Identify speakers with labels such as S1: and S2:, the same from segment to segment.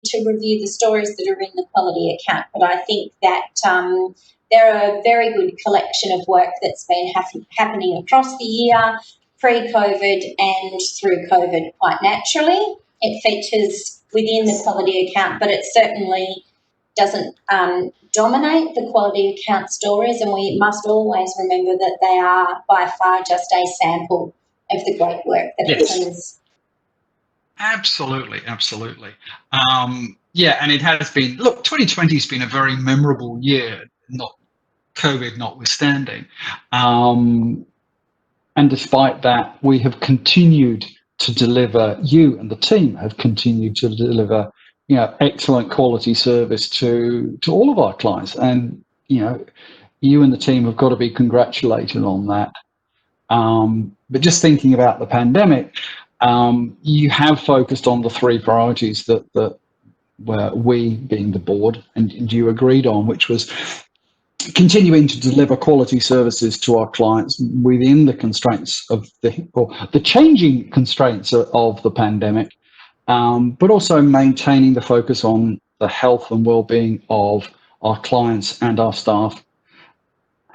S1: to review the stories that are in the quality account, but I think that there are a very good collection of work that's been happening across the year, pre-COVID and through COVID quite naturally. It features within the quality account, but it certainly doesn't dominate the quality account stories, and we must always remember that they are by far just a sample of the great work that happens.
S2: Absolutely. Yeah, and it has been, look, 2020 has been a very memorable year, not COVID notwithstanding. And despite that, we have continued to deliver, you and the team have continued to deliver, excellent quality service to all of our clients. And, you and the team have got to be congratulated on that. But just thinking about the pandemic, you have focused on the three priorities that we, being the board, and you agreed on, which was continuing to deliver quality services to our clients within the constraints of the changing constraints of the pandemic, but also maintaining the focus on the health and well-being of our clients and our staff,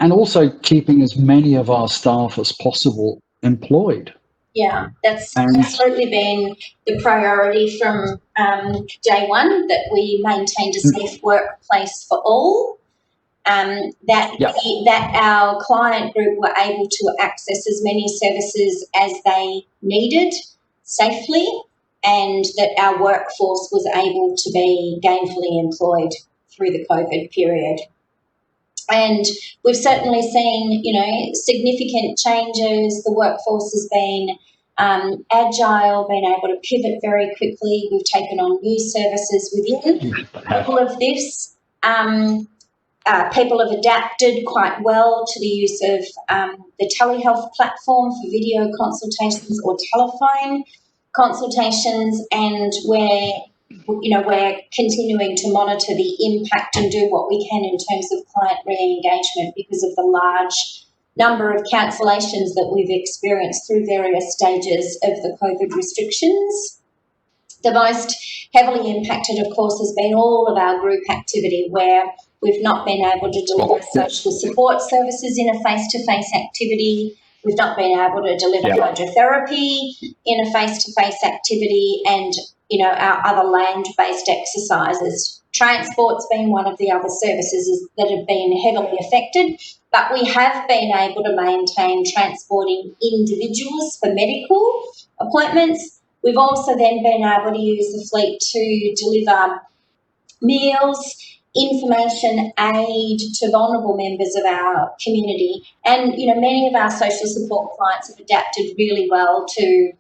S2: and also keeping as many of our staff as possible employed.
S1: Yeah, that's absolutely been the priority from day one, that we maintained a safe workplace for all, that our client group were able to access as many services as they needed safely, and that our workforce was able to be gainfully employed through the COVID period. And we've certainly seen, significant changes. The workforce has been agile, been able to pivot very quickly. We've taken on new services within all of this. People have adapted quite well to the use of the telehealth platform for video consultations or telephone consultations, and we're continuing to monitor the impact and do what we can in terms of client re-engagement because of the large number of cancellations that we've experienced through various stages of the COVID restrictions. The most heavily impacted, of course, has been all of our group activity, where we've not been able to deliver social support services in a face-to-face activity. We've not been able to deliver hydrotherapy in a face-to-face activity, and our other land-based exercises. Transport's been one of the other services that have been heavily affected, but we have been able to maintain transporting individuals for medical appointments. We've also then been able to use the fleet to deliver meals, information, aid to vulnerable members of our community. And, many of our social support clients have adapted really well to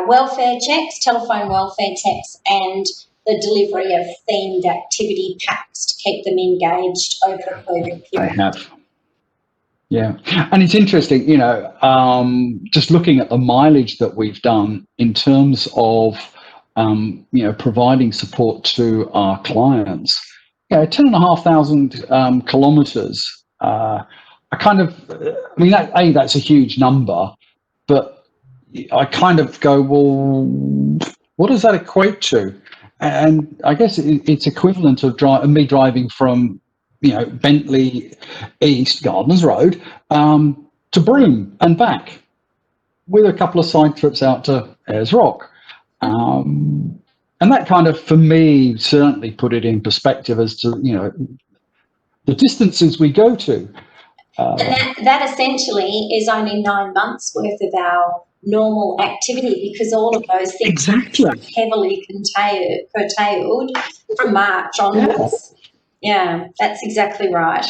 S1: welfare checks, telephone welfare checks, and the delivery of themed activity packs to keep them engaged over the COVID period.
S2: They have. Yeah. And it's interesting, just looking at the mileage that we've done in terms of, providing support to our clients. 10,500 kilometres. That's a huge number, but I kind of go, well, what does that equate to? And I guess it's equivalent of me driving from, Bentley East, Gardeners Road, to Broome and back, with a couple of side trips out to Ayers Rock. And that kind of, for me, certainly put it in perspective as to, the distances we go to.
S1: And that essentially is only 9 months worth of our normal activity, because all of those things are heavily curtailed from March onwards. Yeah, that's exactly right.